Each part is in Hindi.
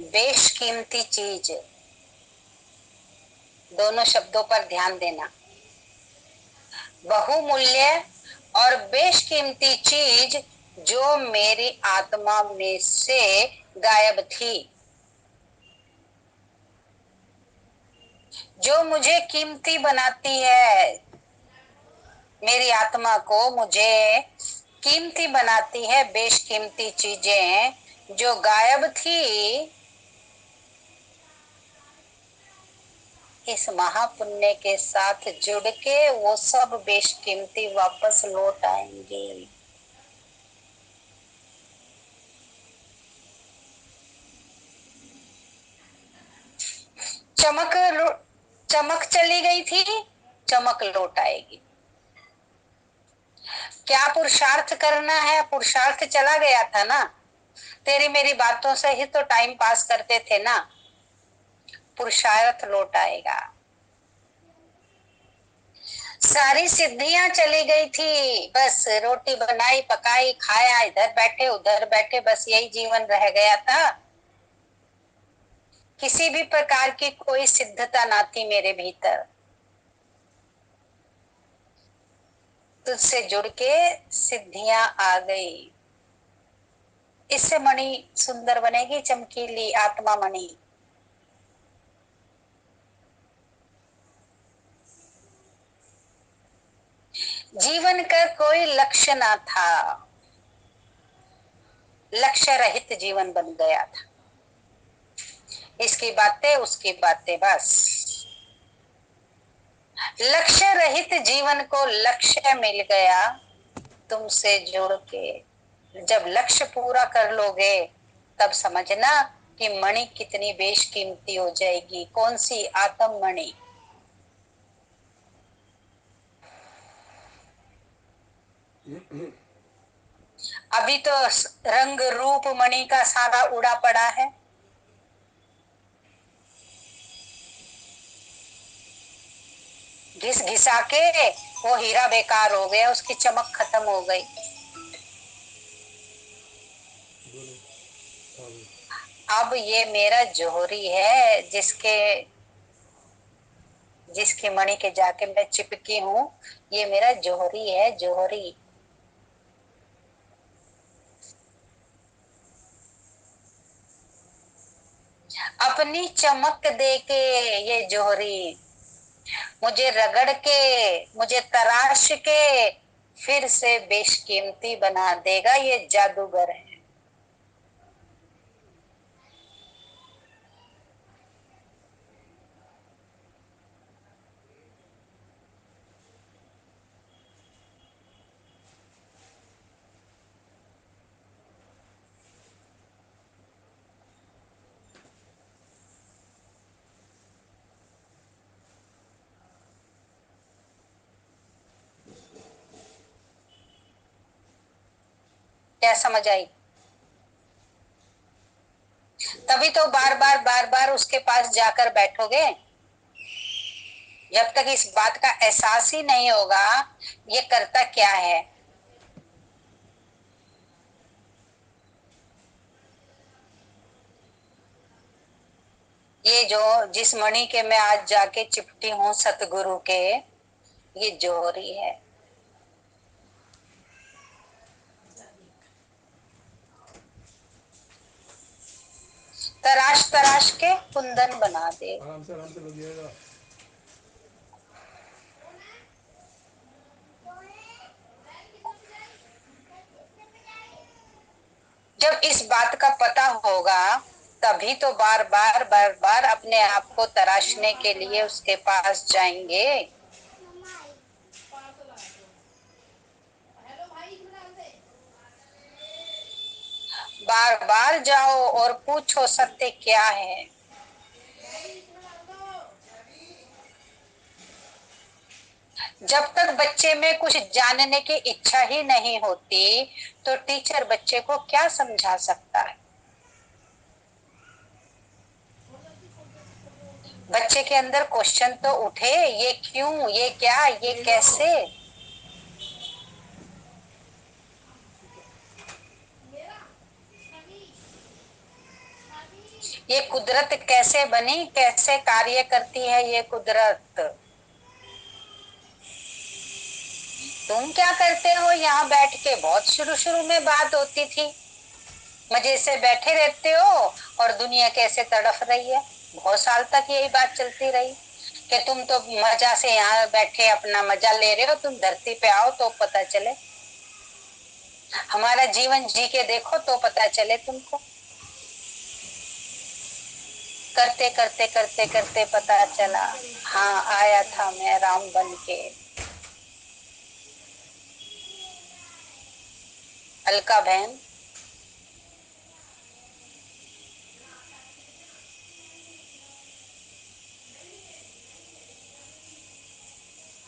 बेशकीमती चीज, दोनों शब्दों पर ध्यान देना। बहुमूल्य और बेशकीमती चीज जो मेरी आत्मा में से गायब थी, जो मुझे कीमती बनाती है, मेरी आत्मा को मुझे कीमती बनाती है। बेशकीमती चीजें जो गायब थी, इस महापुण्य के साथ जुड़ के वो सब बेशकीमती वापस लौट आएंगे। चमक चमक चली गई थी, चमक लौट आएगी। क्या पुरुषार्थ करना है? पुरुषार्थ चला गया था ना, तेरी मेरी बातों से ही तो टाइम पास करते थे ना। पुरुषार्थ लौट आएगा। सारी सिद्धियां चली गई थी, बस रोटी बनाई पकाई खाया, इधर बैठे उधर बैठे, बस यही जीवन रह गया था। किसी भी प्रकार की कोई सिद्धता ना थी मेरे भीतर। तुझसे जुड़ के सिद्धियां आ गई। इससे मणि सुंदर बनेगी, चमकीली आत्मा मणि। जीवन का कोई लक्ष्य ना था, लक्ष्य रहित जीवन बन गया था। इसकी बातें उसकी बातें, बस लक्ष्य रहित जीवन को लक्ष्य मिल गया तुमसे जुड़ के। जब लक्ष्य पूरा कर लोगे तब समझना कि मणि कितनी बेशकीमती हो जाएगी। कौन सी? आत्म मणि। अभी तो रंग रूप मणि का सारा उड़ा पड़ा है। घिस घिसा के वो हीरा बेकार हो गया, उसकी चमक खत्म हो गई। अब ये मेरा जौहरी है, जिसकी मणि के जाके मैं चिपकी हूँ। ये मेरा जौहरी है, जौहरी। अपनी चमक दे के ये जौहरी मुझे रगड़ के, मुझे तराश के फिर से बेशकीमती बना देगा। ये जादूगर है। क्या समझ आई? तभी तो बार बार उसके पास जाकर बैठोगे। जब तक इस बात का एहसास ही नहीं होगा ये करता क्या है। ये जो जिस मणि के मैं आज जाके चिपटी हूँ सतगुरु के, ये जौहरी है। तराश तराश के कुंदन बना दे। आराम से लगिएगा। जब इस बात का पता होगा तभी तो बार बार अपने आप को तराशने के लिए उसके पास जाएंगे। बार बार जाओ और पूछो सत्य क्या है। जब तक बच्चे में कुछ जानने की इच्छा ही नहीं होती तो टीचर बच्चे को क्या समझा सकता है। बच्चे के अंदर क्वेश्चन तो उठे, ये क्यों, ये क्या, ये कैसे। ये कुदरत कैसे बनी, कैसे कार्य करती है ये कुदरत। तुम क्या करते हो यहाँ बैठ के? बहुत शुरू शुरू में बात होती थी, मजे से बैठे रहते हो और दुनिया कैसे तड़फ रही है। बहुत साल तक यही बात चलती रही कि तुम तो मजा से यहाँ बैठे अपना मजा ले रहे हो, तुम धरती पे आओ तो पता चले, हमारा जीवन जी के देखो तो पता चले तुमको। करते करते करते करते पता चला, हाँ आया था मैं राम बन के। अलका बहन,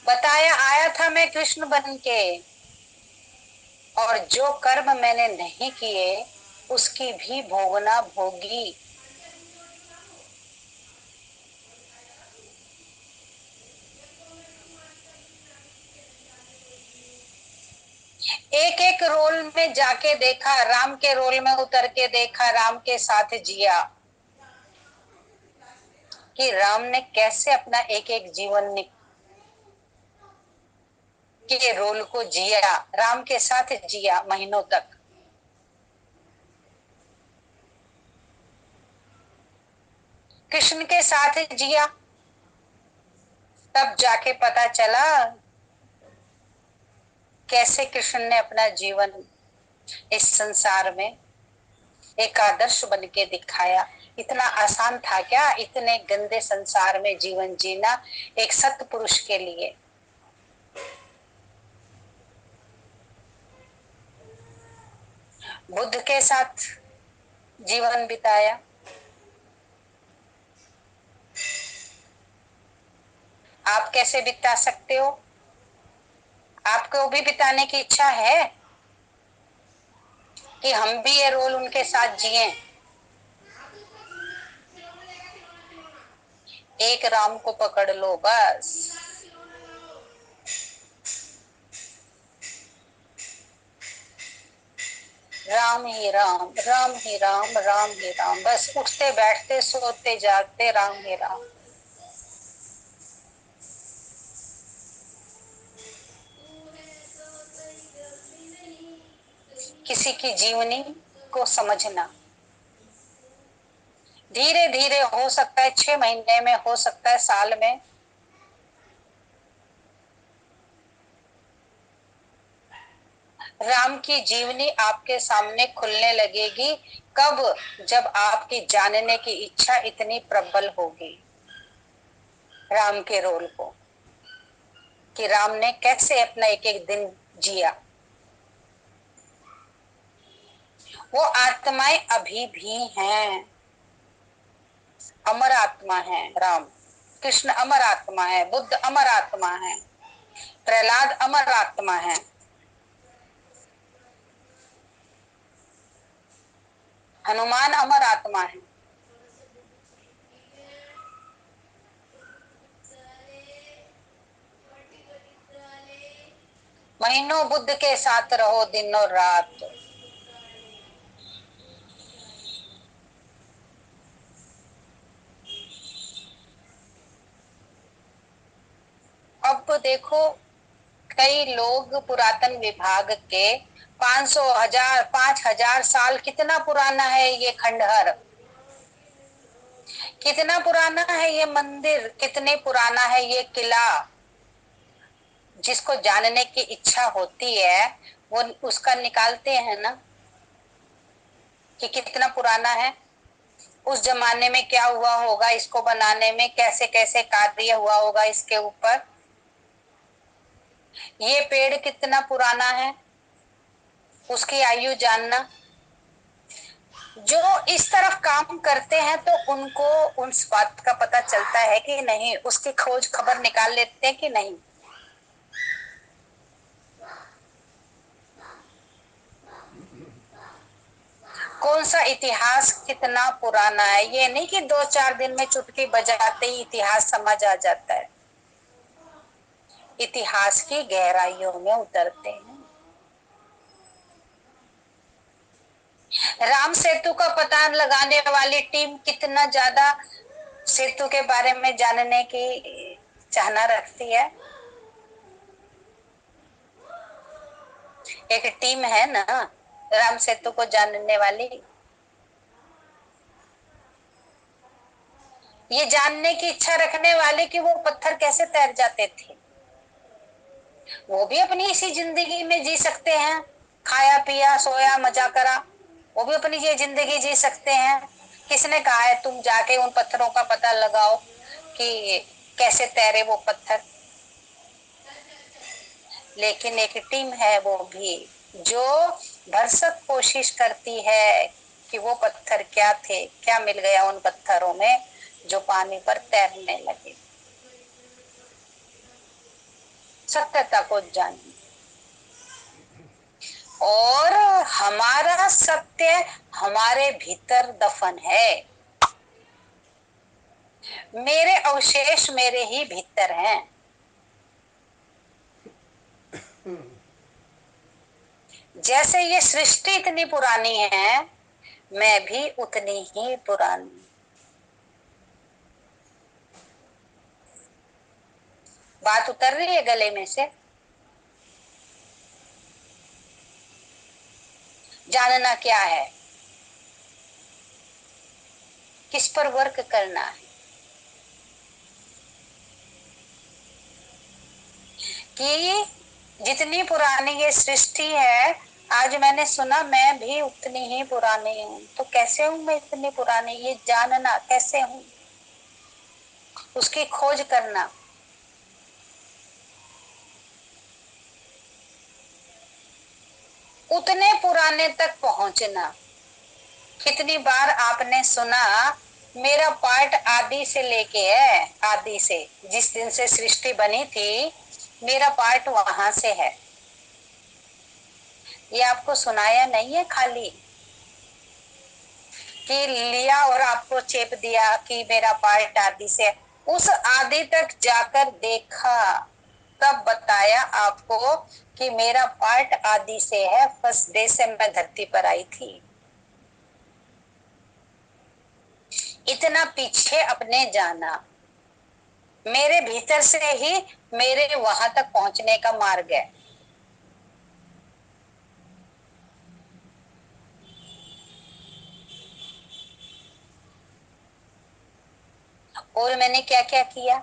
बताया आया था मैं कृष्ण बन के, और जो कर्म मैंने नहीं किए उसकी भी भोगना भोगी। एक एक रोल में जाके देखा, राम के रोल में उतर के देखा, राम के साथ जिया कि राम ने कैसे अपना एक एक जीवन के रोल को जिया, राम के साथ जिया महीनों तक। कृष्ण के साथ जिया, तब जाके पता चला कैसे कृष्ण ने अपना जीवन इस संसार में एक आदर्श बन के दिखाया। इतना आसान था क्या इतने गंदे संसार में जीवन जीना एक सत्पुरुष के लिए? बुद्ध के साथ जीवन बिताया, आप कैसे बिता सकते हो? आपको भी बिताने की इच्छा है कि हम भी ये रोल उनके साथ जिए? एक राम को पकड़ लो बस। राम ही राम, राम ही राम, राम ही राम, बस उठते बैठते सोते जागते राम ही राम। किसी की जीवनी को समझना धीरे धीरे हो सकता है, 6 महीने में हो सकता है, साल में। राम की जीवनी आपके सामने खुलने लगेगी कब? जब आपकी जानने की इच्छा इतनी प्रबल होगी राम के रोल को, कि राम ने कैसे अपना एक एक दिन जिया। वो आत्माएं अभी भी हैं, अमर आत्मा है राम। कृष्ण अमर आत्मा है, बुद्ध अमर आत्मा है, प्रहलाद अमर आत्मा है, हनुमान अमर आत्मा है। महीनों बुद्ध के साथ रहो दिन और रात। अब देखो, कई लोग पुरातन विभाग के 500 हजार 5000 साल, कितना पुराना है ये खंडहर, कितना पुराना है ये मंदिर, कितने पुराना है ये किला। जिसको जानने की इच्छा होती है वो उसका निकालते हैं ना कि कितना पुराना है, उस जमाने में क्या हुआ होगा, इसको बनाने में कैसे कैसे कार्य हुआ होगा इसके ऊपर। ये पेड़ कितना पुराना है उसकी आयु जानना। जो इस तरफ काम करते हैं तो उनको उस बात का पता चलता है कि नहीं, उसकी खोज खबर निकाल लेते हैं कि नहीं। कौन सा इतिहास कितना पुराना है, ये नहीं कि 2-4 दिन में चुटकी बजाते ही इतिहास समझ आ जाता है। इतिहास की गहराइयों में उतरते हैं। राम सेतु का पता लगाने वाली टीम कितना ज्यादा सेतु के बारे में जानने की चाहना रखती है। एक टीम है ना राम सेतु को जानने वाली, ये जानने की इच्छा रखने वाले कि वो पत्थर कैसे तैर जाते थे। वो भी अपनी इसी जिंदगी में जी सकते हैं, खाया पिया सोया मजा करा, वो भी अपनी ये जिंदगी जी सकते हैं। किसने कहा है तुम जाके उन पत्थरों का पता लगाओ कि कैसे तैरे वो पत्थर। लेकिन एक टीम है वो भी जो भरसक कोशिश करती है कि वो पत्थर क्या थे, क्या मिल गया उन पत्थरों में जो पानी पर तैरने लगे, सत्यता को जानने। और हमारा सत्य हमारे भीतर दफन है, मेरे अवशेष मेरे ही भीतर हैं। जैसे ये सृष्टि इतनी पुरानी है, मैं भी उतनी ही पुरानी। बात उतर रही है गले में से। जानना क्या है, किस पर वर्क करना है कि जितनी पुरानी ये सृष्टि है, आज मैंने सुना मैं भी उतनी ही पुरानी हूं। तो कैसे हूं मैं इतनी पुरानी, ये जानना कैसे हूं, उसकी खोज करना। उतने पुराने तक पहुंचना। कितनी बार आपने सुना मेरा पार्ट आदि से लेके है, आदि से जिस दिन से सृष्टि बनी थी मेरा पार्ट वहां से है। ये आपको सुनाया नहीं है खाली कि लिया और आपको चेप दिया कि मेरा पार्ट आदि से। उस आदि तक जाकर देखा, तब बताया आपको कि मेरा पार्ट आदि से है। फर्स्ट डे से मैं धरती पर आई थी। इतना पीछे अपने जाना, मेरे भीतर से ही मेरे वहां तक पहुंचने का मार्ग है। और मैंने क्या क्या किया,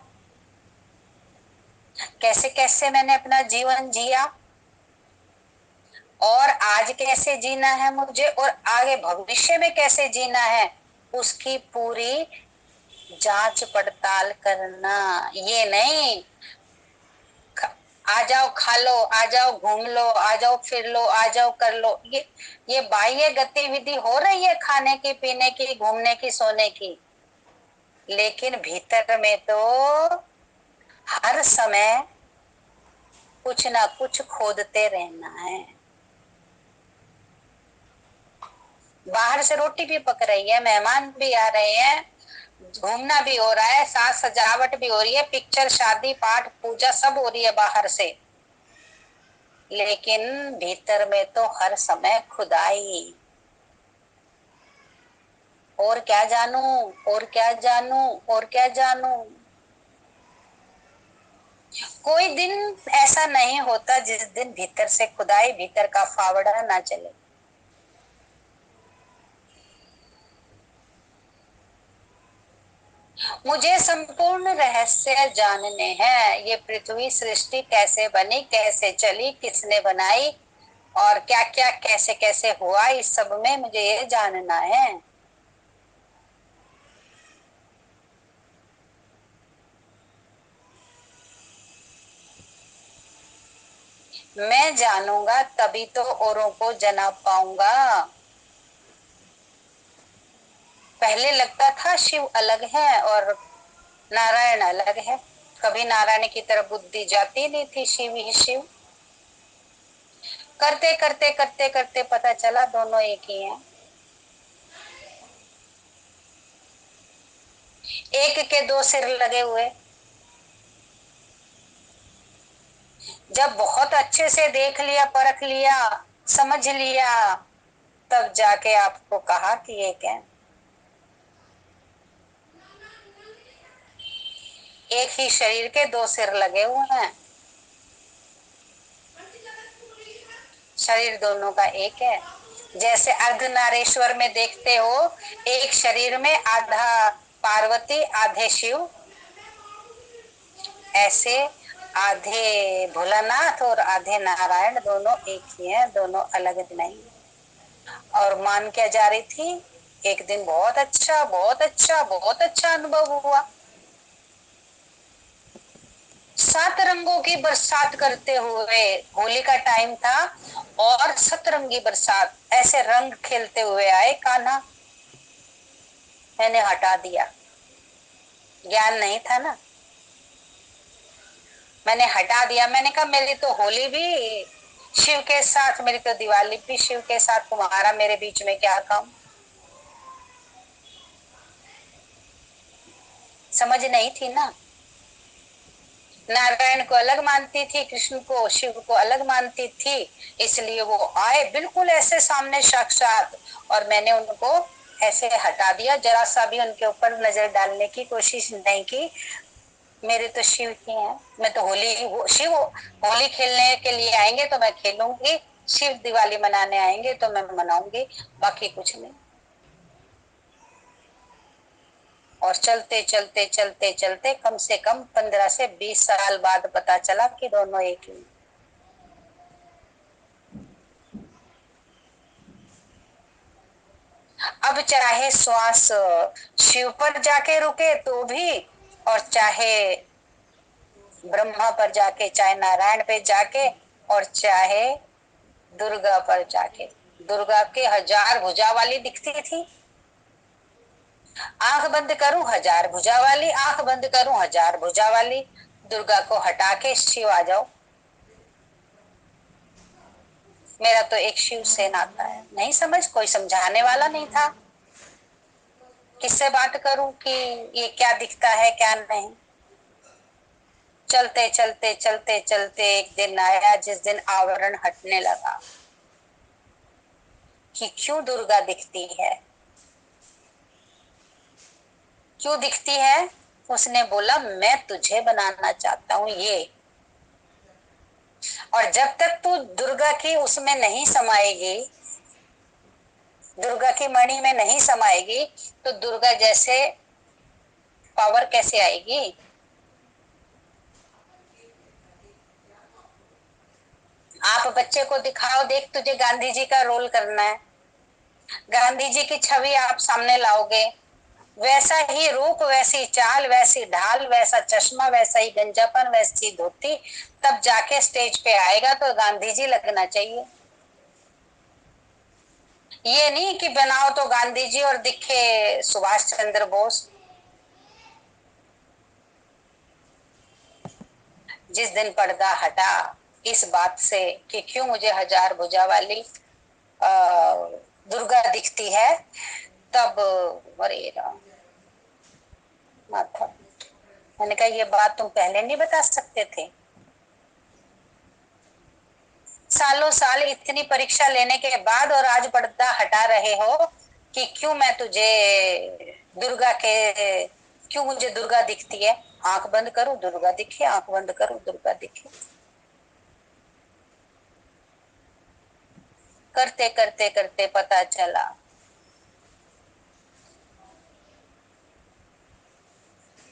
कैसे कैसे मैंने अपना जीवन जिया, और आज कैसे जीना है मुझे, और आगे भविष्य में कैसे जीना है, उसकी पूरी जांच पड़ताल करना। ये नहीं आ जाओ खा लो, आ जाओ घूम लो, आ जाओ फिर लो, आ जाओ कर लो। ये बाह्य गतिविधि हो रही है, खाने की पीने की घूमने की सोने की, लेकिन भीतर में तो हर समय कुछ ना कुछ खोदते रहना है। बाहर से रोटी भी पक रही है, मेहमान भी आ रहे हैं, घूमना भी हो रहा है, साज सजावट भी हो रही है, पिक्चर शादी पाठ पूजा सब हो रही है बाहर से, लेकिन भीतर में तो हर समय खुदाई। और क्या जानू, और क्या जानू, और क्या जानू। कोई दिन ऐसा नहीं होता जिस दिन भीतर से खुदाई, भीतर का फावड़ा ना चले। मुझे संपूर्ण रहस्य जानने हैं। ये पृथ्वी सृष्टि कैसे बनी, कैसे चली, किसने बनाई, और क्या क्या कैसे कैसे हुआ, इस सब में मुझे ये जानना है। मैं जानूंगा तभी तो औरों को जना पाऊंगा। पहले लगता था शिव अलग है और नारायण अलग है। कभी नारायण की तरफ बुद्धि जाती नहीं थी, शिव ही शिव। करते करते करते करते पता चला दोनों एक ही हैं। एक के दो सिर लगे हुए। जब बहुत अच्छे से देख लिया, परख लिया, समझ लिया, तब जाके आपको कहा कि ये क्या, एक ही शरीर के दो सिर लगे हुए हैं, शरीर दोनों का एक है। जैसे अर्धनारेश्वर में देखते हो, एक शरीर में आधा पार्वती आधे शिव, ऐसे आधे भोलानाथ और आधे नारायण, दोनों एक ही हैं, दोनों अलग नहीं। और मान क्या जा रही थी, एक दिन बहुत अच्छा बहुत अच्छा बहुत अच्छा अनुभव हुआ, 7 रंगों की बरसात करते हुए, होली का टाइम था और सतरंगी बरसात, ऐसे रंग खेलते हुए आए कान्हा। मैंने हटा दिया, ज्ञान नहीं था ना, मैंने हटा दिया। मैंने कहा मेरी तो होली भी शिव के साथ, मेरी तो दिवाली भी शिव के साथ, तुम्हारा मेरे बीच में क्या काम। समझ नहीं थी ना, नारायण को अलग मानती थी, कृष्ण को शिव को अलग मानती थी, इसलिए वो आए बिल्कुल ऐसे सामने साक्षात, और मैंने उनको ऐसे हटा दिया, जरा सा भी उनके ऊपर नजर डालने की कोशिश नहीं की। मेरे तो शिव की हैं, मैं तो शिव होली खेलने के लिए आएंगे तो मैं खेलूंगी, शिव दिवाली मनाने आएंगे तो मैं मनाऊंगी, बाकी कुछ नहीं। और चलते चलते चलते चलते कम से कम 15 से 20 साल बाद पता चला कि दोनों एक ही। अब चाहे श्वास शिव पर जाके रुके तो भी, और चाहे ब्रह्मा पर जाके, चाहे नारायण पे जाके, और चाहे दुर्गा पर जाके। दुर्गा के 1000 भुजा वाली दिखती थी, आंख बंद करूं 1000 भुजा वाली, आंख बंद करूं 1000 भुजा वाली, दुर्गा को हटा के शिव आ जाओ। मेरा तो एक शिव से नाता है, नहीं समझ, कोई समझाने वाला नहीं था, किससे बात करूं कि ये क्या दिखता है क्या नहीं। चलते चलते चलते चलते एक दिन आया जिस दिन आवरण हटने लगा कि क्यों दुर्गा दिखती है, क्यों दिखती है। उसने बोला मैं तुझे बनाना चाहता हूं ये, और जब तक तू दुर्गा की उसमें नहीं समाएगी, दुर्गा की मणि में नहीं समाएगी, तो दुर्गा जैसे पावर कैसे आएगी। आप बच्चे को दिखाओ, देख तुझे गांधी जी का रोल करना है, गांधी जी की छवि आप सामने लाओगे, वैसा ही रूप, वैसी चाल, वैसी ढाल, वैसा चश्मा, वैसा ही गंजापन, वैसी धोती, तब जाके स्टेज पे आएगा तो गांधी जी लगना चाहिए। ये नहीं कि बनाओ तो गांधी जी और दिखे सुभाष चंद्र बोस। जिस दिन पर्दा हटा इस बात से कि क्यों मुझे 1000 भुजा वाली दुर्गा दिखती है, तब अरे राम, माथा। मैंने कहा ये बात तुम पहले नहीं बता सकते थे, सालों साल इतनी परीक्षा लेने के बाद, और आज पर्दा हटा रहे हो कि क्यों मैं तुझे दुर्गा के, क्यों मुझे दुर्गा दिखती है। आंख बंद करो दुर्गा दिखे, आंख बंद करो दुर्गा दिखे। करते करते करते पता चला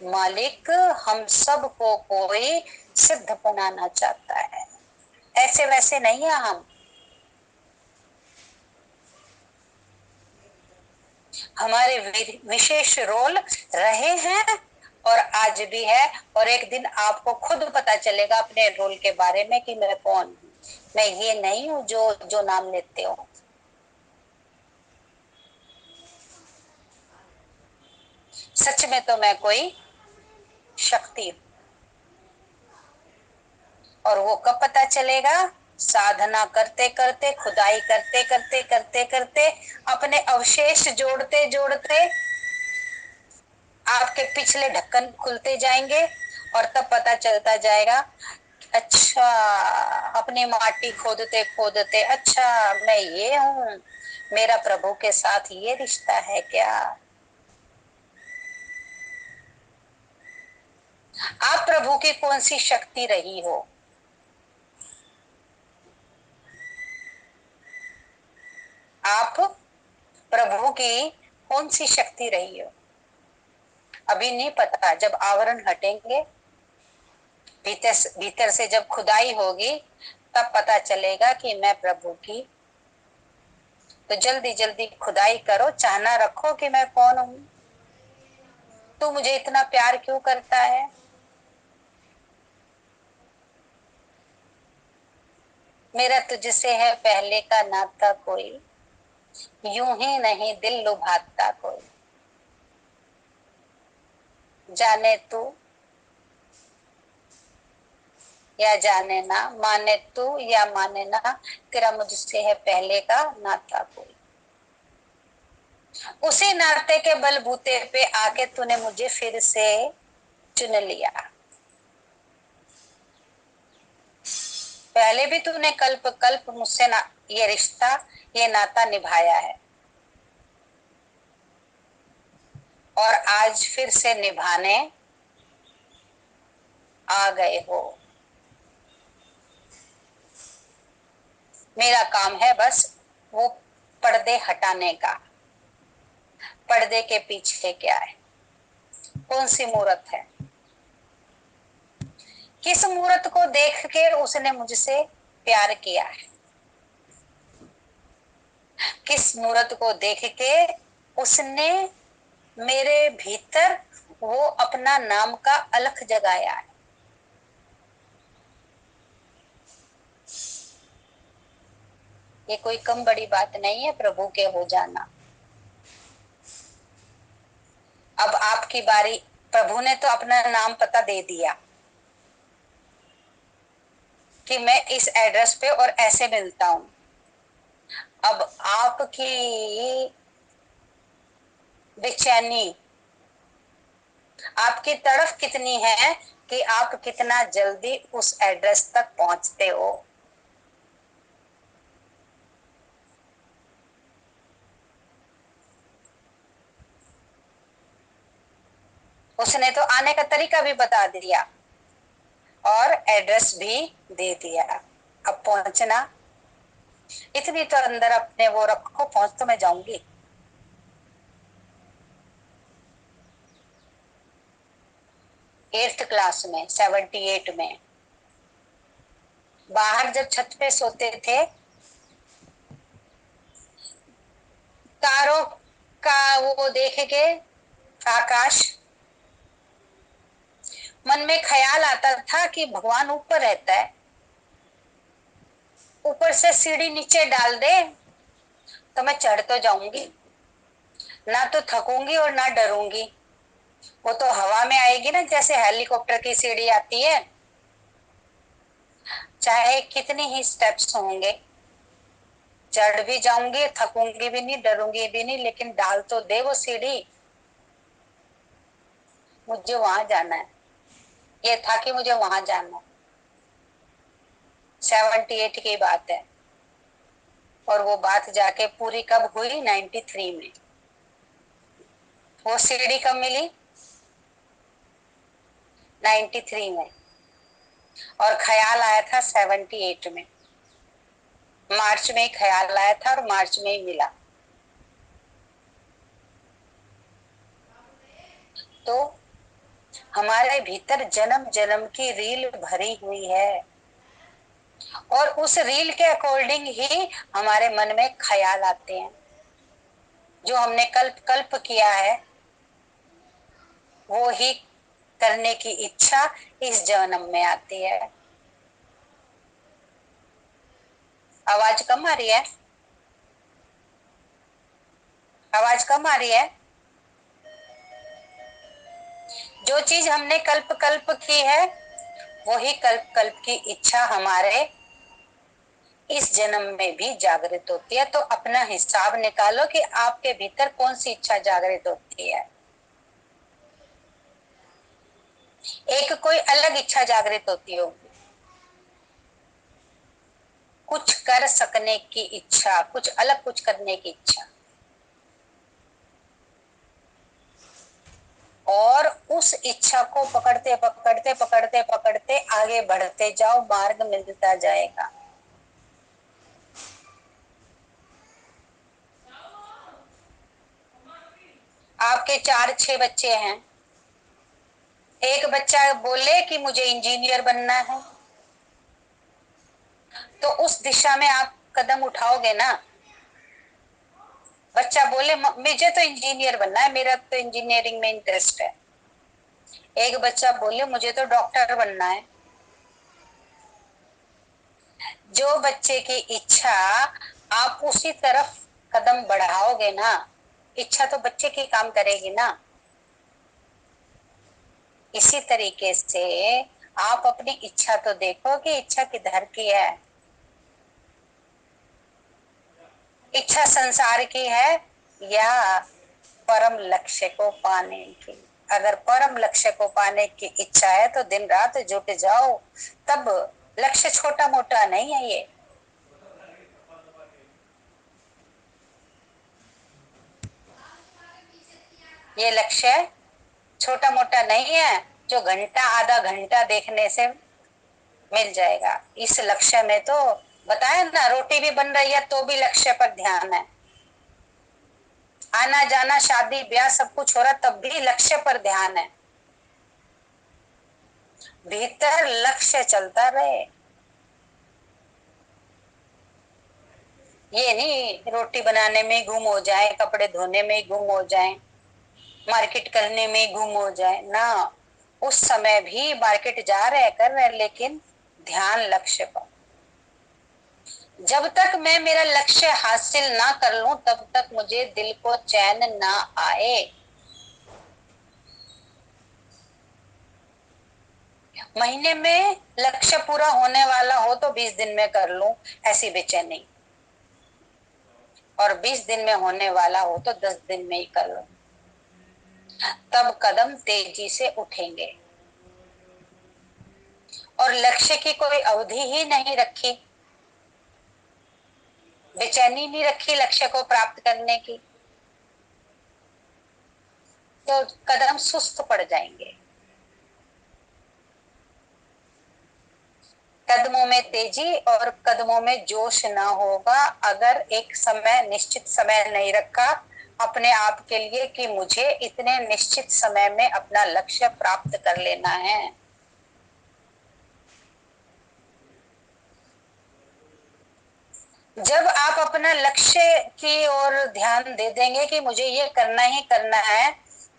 मालिक हम सब को कोई सिद्ध बनाना चाहता है, ऐसे वैसे नहीं है हम। हमारे विशेष रोल रहे हैं और आज भी है, और एक दिन आपको खुद पता चलेगा अपने रोल के बारे में कि मैं कौन हूँ। मैं ये नहीं हूँ जो जो नाम लेते हो, सच में तो मैं कोई शक्ति हूँ। और वो कब पता चलेगा, साधना करते करते, खुदाई करते करते करते करते, अपने अवशेष जोड़ते जोड़ते आपके पिछले ढक्कन खुलते जाएंगे, और तब पता चलता जाएगा अच्छा, अपनी माटी खोदते खोदते अच्छा मैं ये हूँ, मेरा प्रभु के साथ ये रिश्ता है क्या? आप प्रभु की कौन सी शक्ति रही हो? आप प्रभु की कौन सी शक्ति रही हो? अभी नहीं पता, जब आवरण हटेंगे, भीतर से जब खुदाई होगी, तब पता चलेगा कि मैं प्रभु की। तो जल्दी जल्दी खुदाई करो, चाहना रखो कि मैं कौन हूं, तू मुझे इतना प्यार क्यों करता है। मेरा तुझसे है पहले का नाता कोई, यूं ही नहीं दिल लुभाता कोई। जाने तू या जाने ना, माने तू या माने ना, तेरा मुझसे है पहले का नाता कोई। उसी नाते के बलबूते पे आके तूने मुझे फिर से चुन लिया। पहले भी तूने कल्प कल्प मुझसे ना ये रिश्ता, ये नाता निभाया है, और आज फिर से निभाने आ गए हो। मेरा काम है बस वो पर्दे हटाने का। पर्दे के पीछे क्या है? कौन सी मूरत है? किस मूरत को देख के उसने मुझसे प्यार किया है? किस मूरत को देख के उसने मेरे भीतर वो अपना नाम का अलख जगाया है? ये कोई कम बड़ी बात नहीं है प्रभु के हो जाना। अब आपकी बारी। प्रभु ने तो अपना नाम पता दे दिया कि मैं इस एड्रेस पे और ऐसे मिलता हूं। अब आपकी बेचैनी, आपकी तड़फ कितनी है कि आप कितना जल्दी उस एड्रेस तक पहुंचते हो। उसने तो आने का तरीका भी बता दिया और एड्रेस भी दे दिया। अब पहुंचना, इतनी तो अंदर अपने वो रखो, पहुंच तो मैं जाऊंगी। 8th क्लास में 78 में बाहर जब छत पे सोते थे, तारों का वो देख के आकाश, मन में ख्याल आता था कि भगवान ऊपर रहता है, ऊपर से सीढ़ी नीचे डाल दे तो मैं चढ़ तो जाऊंगी, ना तो थकूंगी और ना डरूंगी। वो तो हवा में आएगी ना, जैसे हेलीकॉप्टर की सीढ़ी आती है। चाहे कितनी ही स्टेप्स होंगे, चढ़ भी जाऊंगी, थकूंगी भी नहीं, डरूंगी भी नहीं, लेकिन डाल तो दे वो सीढ़ी। मुझे वहां जाना है, ये था कि मुझे वहां जाना है। 78 की बात है, और वो बात जाके पूरी कब हुई? 93 में। वो सीढ़ी कब मिली? 93 में। और ख्याल आया था 78 में, मार्च में ही ख्याल आया था और मार्च में ही मिला। तो हमारे भीतर जन्म जन्म की रील भरी हुई है, और उस रील के अकॉर्डिंग ही हमारे मन में ख्याल आते हैं। जो हमने कल्प कल्प किया है, वो ही करने की इच्छा इस जन्म में आती है। आवाज कम आ रही है? आवाज कम आ रही है? जो चीज हमने कल्प कल्प की है, वही कल्प कल्प की इच्छा हमारे इस जन्म में भी जागृत होती है। तो अपना हिसाब निकालो कि आपके भीतर कौन सी इच्छा जागृत होती है। एक कोई अलग इच्छा जागृत होती होगी, कुछ कर सकने की इच्छा, कुछ अलग कुछ करने की इच्छा, और उस इच्छा को पकड़ते पकड़ते पकड़ते पकड़ते आगे बढ़ते जाओ, मार्ग मिलता जाएगा। आपके 4-6 बच्चे हैं, एक बच्चा बोले कि मुझे इंजीनियर बनना है, तो उस दिशा में आप कदम उठाओगे ना। बच्चा बोले मुझे तो इंजीनियर बनना है, मेरा तो इंजीनियरिंग में इंटरेस्ट है। एक बच्चा बोले मुझे तो डॉक्टर बनना है। जो बच्चे की इच्छा, आप उसी तरफ कदम बढ़ाओगे ना, इच्छा तो बच्चे की काम करेगी ना। इसी तरीके से आप अपनी इच्छा तो देखो कि इच्छा किधर की है। इच्छा संसार की है या परम लक्ष्य को पाने की। अगर परम लक्ष्य को पाने की इच्छा है तो दिन रात जुट जाओ, तब लक्ष्य छोटा मोटा नहीं है। ये लक्ष्य छोटा मोटा नहीं है जो घंटा आधा घंटा देखने से मिल जाएगा। इस लक्ष्य में तो बताया ना, रोटी भी बन रही है तो भी लक्ष्य पर ध्यान है, आना जाना शादी ब्याह सब कुछ हो रहा तब भी लक्ष्य पर ध्यान है। भीतर लक्ष्य चलता रहे। ये नहीं रोटी बनाने में गुम हो जाए, कपड़े धोने में गुम हो जाए, मार्केट करने में गुम हो जाए ना। उस समय भी मार्केट जा रहे कर रहे, लेकिन ध्यान लक्ष्य पर। जब तक मैं मेरा लक्ष्य हासिल ना कर लूं तब तक मुझे दिल को चैन ना आए। महीने में लक्ष्य पूरा होने वाला हो तो 20 दिन में कर लूं, ऐसी बेचैनी। और 20 दिन में होने वाला हो तो 10 दिन में ही कर लूं, तब कदम तेजी से उठेंगे। और लक्ष्य की कोई अवधि ही नहीं रखी, बेचैनी नहीं रखी लक्ष्य को प्राप्त करने की, तो कदम सुस्त पड़ जाएंगे। कदमों में तेजी और कदमों में जोश ना होगा अगर एक समय, निश्चित समय नहीं रखा अपने आप के लिए कि मुझे इतने निश्चित समय में अपना लक्ष्य प्राप्त कर लेना है। जब आप अपना लक्ष्य की ओर ध्यान दे देंगे कि मुझे ये करना ही करना है,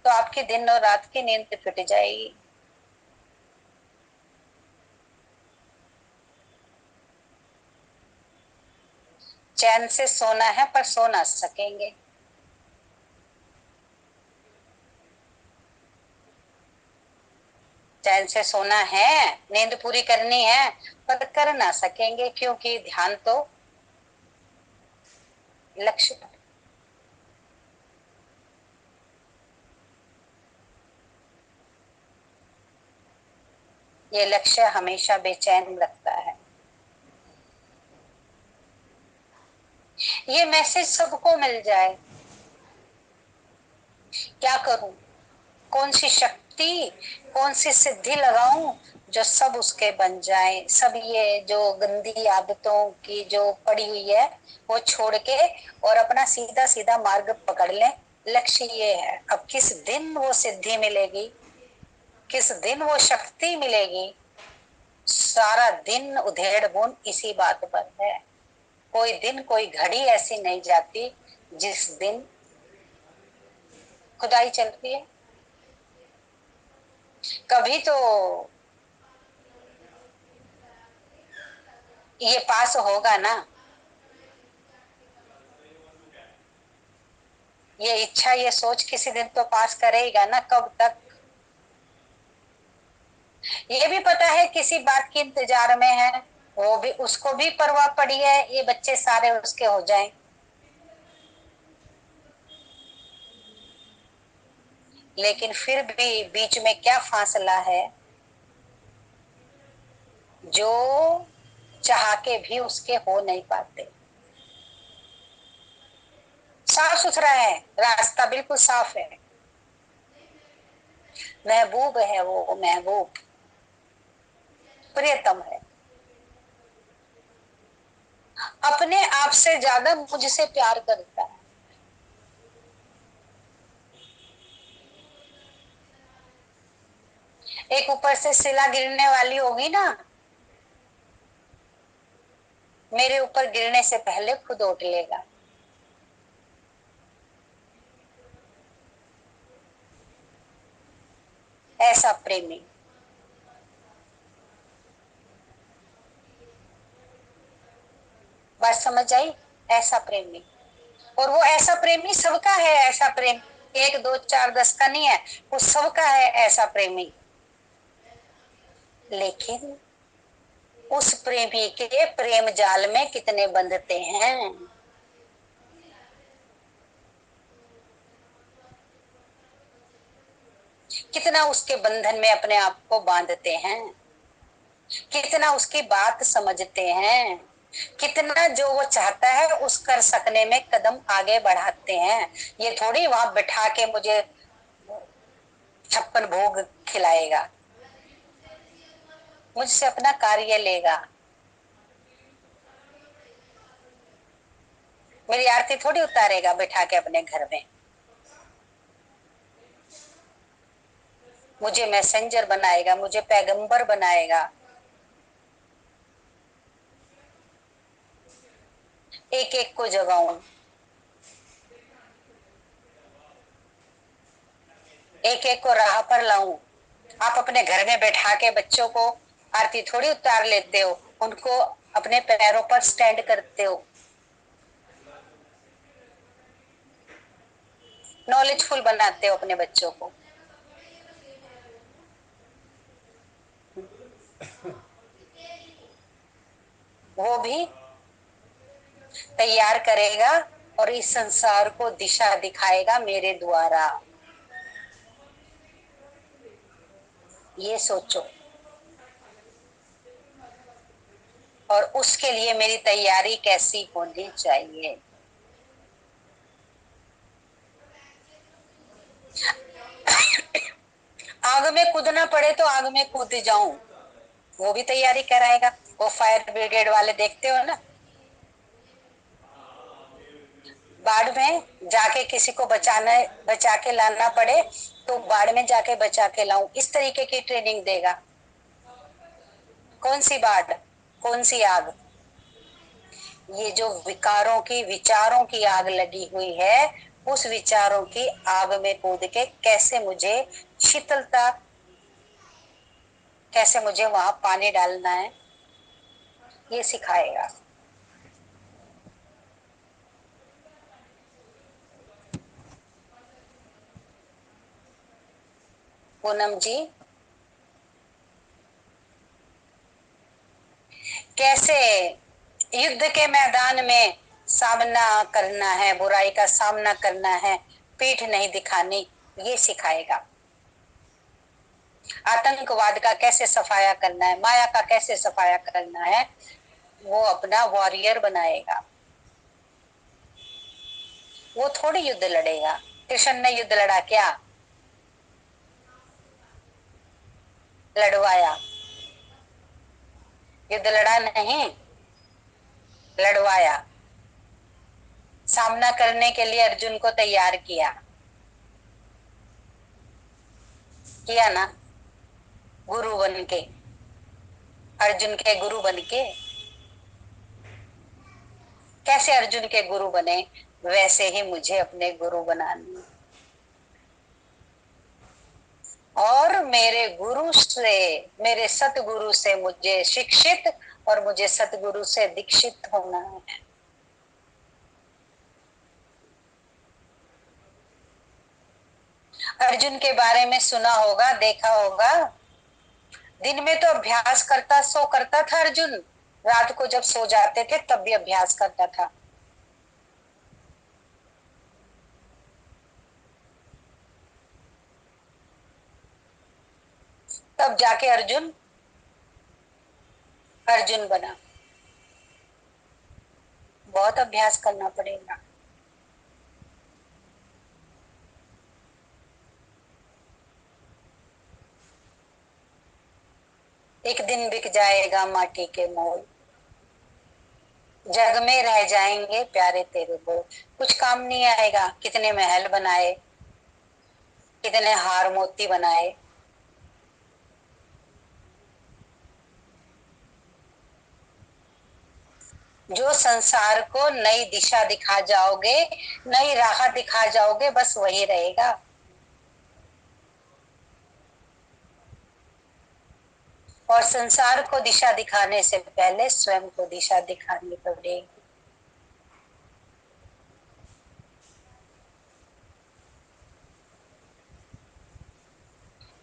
तो आपकी दिन और रात की नींद फिट जाएगी। चैन से सोना है पर सो ना सकेंगे। चैन से सोना है, नींद पूरी करनी है, पर कर ना सकेंगे क्योंकि ध्यान तो लक्ष्य पर। ये लक्ष्य हमेशा बेचैन रखता है। ये मैसेज सबको मिल जाए, क्या करूं, कौन सी शक्ति, कौन सी सिद्धि लगाऊं जो सब उसके बन जाए। सब ये जो गंदी आदतों की जो पड़ी हुई है वो छोड़ के और अपना सीधा सीधा मार्ग पकड़ ले। लक्ष्य ये है। अब किस दिन वो सिद्धि मिलेगी, किस दिन वो शक्ति मिलेगी, सारा दिन उधेड़ बुन इसी बात पर है। कोई दिन कोई घड़ी ऐसी नहीं जाती जिस दिन खुदाई चल रही है। कभी तो ये पास होगा ना, ये इच्छा ये सोच किसी दिन तो पास करेगा ना। कब तक, ये भी पता है किसी बात के इंतजार में है, वो भी, उसको भी परवाह पड़ी है ये बच्चे सारे उसके हो जाएं, लेकिन फिर भी बीच में क्या फासला है जो चाह के भी उसके हो नहीं पाते। साफ सुथरा है, रास्ता बिल्कुल साफ है। महबूब है वो, महबूब प्रियतम है। अपने आप से ज्यादा मुझसे प्यार करता है। एक ऊपर से शिला गिरने वाली होगी ना, मेरे ऊपर गिरने से पहले खुद उठ लेगा। ऐसा प्रेमी। बात समझ आई? ऐसा प्रेमी। और वो ऐसा प्रेमी सबका है, ऐसा प्रेम एक दो चार दस का नहीं है, वो सबका है ऐसा प्रेमी। लेकिन उस प्रेमी के प्रेम जाल में कितने बंधते हैं, कितना उसके बंधन में अपने आप को बांधते हैं, कितना उसकी बात समझते हैं, कितना जो वो चाहता है उस कर सकने में कदम आगे बढ़ाते हैं। ये थोड़ी वहां बिठा के मुझे 56 भोग खिलाएगा, मुझसे अपना कार्य लेगा। मेरी आरती थोड़ी उतारेगा बिठा के अपने घर में। मुझे मैसेंजर बनाएगा, मुझे पैगंबर बनाएगा। एक एक को जगाऊं, एक एक को राह पर लाऊं। आप अपने घर में बैठा के बच्चों को आरती थोड़ी उतार लेते हो, उनको अपने पैरों पर स्टैंड करते हो, नॉलेजफुल बनाते हो अपने बच्चों को। वो भी तैयार करेगा और इस संसार को दिशा दिखाएगा मेरे द्वारा। ये सोचो। और उसके लिए मेरी तैयारी कैसी होनी चाहिए। आग में कूदना पड़े तो आग में कूद जाऊं, वो भी तैयारी कराएगा। वो फायर ब्रिगेड वाले देखते हो ना, बाढ़ में जाके किसी को बचाना, बचा के लाना पड़े तो बाढ़ में जाके बचा के लाऊं, इस तरीके की ट्रेनिंग देगा। कौन सी बाढ़, कौन सी आग? ये जो विकारों की, विचारों की आग लगी हुई है, उस विचारों की आग में कूद के कैसे मुझे शीतलता, कैसे मुझे वहां पानी डालना है, ये सिखाएगा। पूनम जी, कैसे युद्ध के मैदान में सामना करना है, बुराई का सामना करना है, पीठ नहीं दिखानी, ये सिखाएगा। आतंकवाद का कैसे सफाया करना है, माया का कैसे सफाया करना है, वो अपना वॉरियर बनाएगा। वो थोड़ी युद्ध लड़ेगा। कृष्ण ने युद्ध लड़ा क्या? लड़वाया। युद्ध लड़ा नहीं, लड़वाया। सामना करने के लिए अर्जुन को तैयार किया, किया ना, गुरु बन के, अर्जुन के गुरु बन के। कैसे अर्जुन के गुरु बने, वैसे ही मुझे अपने गुरु बनाने, और मेरे गुरु से, मेरे सतगुरु से मुझे शिक्षित और मुझे सतगुरु से दीक्षित होना है। अर्जुन के बारे में सुना होगा, देखा होगा। दिन में तो अभ्यास करता सो करता था अर्जुन, रात को जब सो जाते थे तब भी अभ्यास करता था। तब जाके अर्जुन अर्जुन बना। बहुत अभ्यास करना पड़ेगा। एक दिन बिक जाएगा माटी के मोल, जग में रह जाएंगे प्यारे तेरे बोल। कुछ काम नहीं आएगा, कितने महल बनाए, कितने हार मोती बनाए, जो संसार को नई दिशा दिखा जाओगे, नई राह दिखा जाओगे, बस वही रहेगा। और संसार को दिशा दिखाने से पहले स्वयं को दिशा दिखानी पड़ेगी।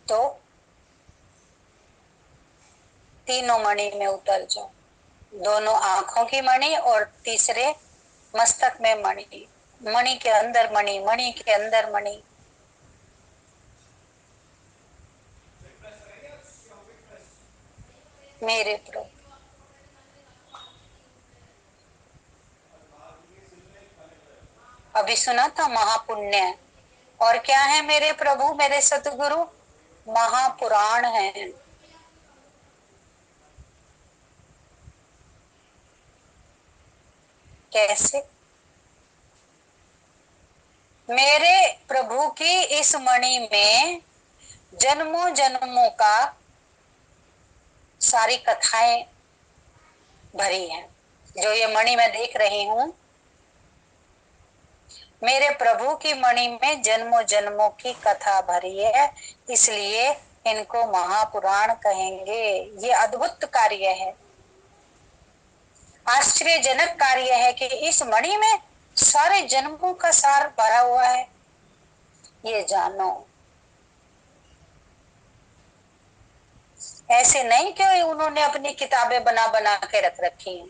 तो तीनों मणि में उतर जाओ, दोनों आंखों की मणि और तीसरे मस्तक में मणि, मणि के अंदर मणि, मणि के अंदर मणि। मेरे प्रभु, अभी सुना था महापुण्य, और क्या है मेरे प्रभु मेरे सतगुरु, महापुराण है। कैसे? मेरे प्रभु की इस मणि में जन्मों जन्मों का सारी कथाएं भरी हैं। जो ये मणि मैं देख रही हूं, मेरे प्रभु की मणि में जन्मों जन्मों की कथा भरी है, इसलिए इनको महापुराण कहेंगे। ये अद्भुत कार्य है, आश्चर्यजनक कार्य है कि इस मणि में सारे जन्मों का सार भरा हुआ है। ये जानो, ऐसे नहीं कि उन्होंने अपनी किताबें बना बना के रख रखी हैं।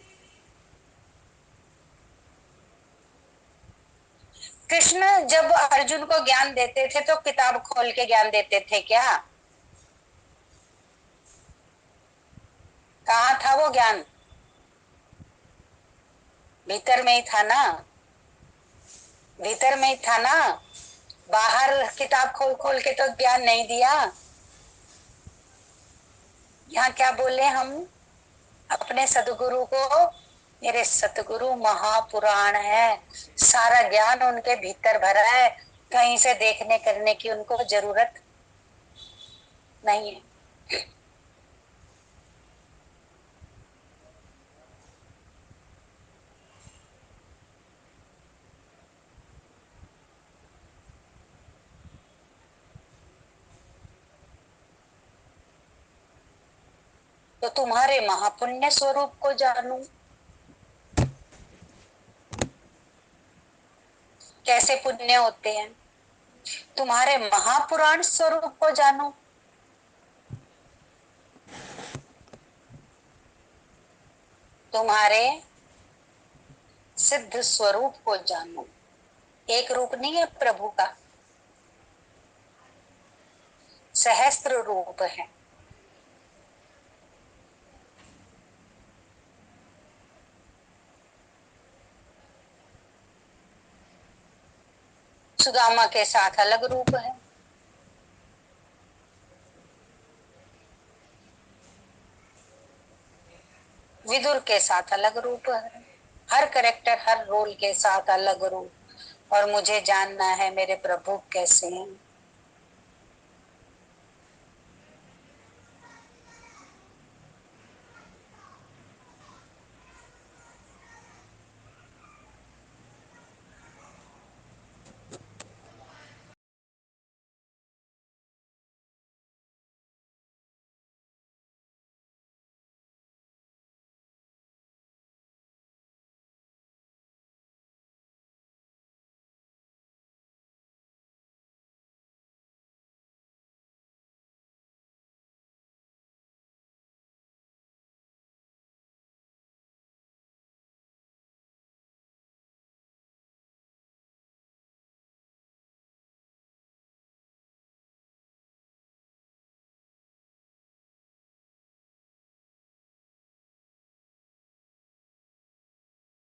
कृष्ण जब अर्जुन को ज्ञान देते थे तो किताब खोल के ज्ञान देते थे क्या? कहाँ था वो ज्ञान? भीतर में ही था ना, भीतर में ही था ना। बाहर किताब खोल खोल के तो ज्ञान नहीं दिया। यहाँ क्या बोले हम अपने सतगुरु को? मेरे सतगुरु महापुराण है, सारा ज्ञान उनके भीतर भरा है, कहीं से देखने करने की उनको जरूरत नहीं है। तो तुम्हारे महापुण्य स्वरूप को जानू, कैसे पुण्य होते हैं। तुम्हारे महापुराण स्वरूप को जानू, तुम्हारे सिद्ध स्वरूप को जानू। एक रूप नहीं है प्रभु का, सहस्त्र रूप है। सुदामा के साथ अलग रूप है, विदुर के साथ अलग रूप है। हर करेक्टर, हर रोल के साथ अलग रूप। और मुझे जानना है मेरे प्रभु कैसे हैं।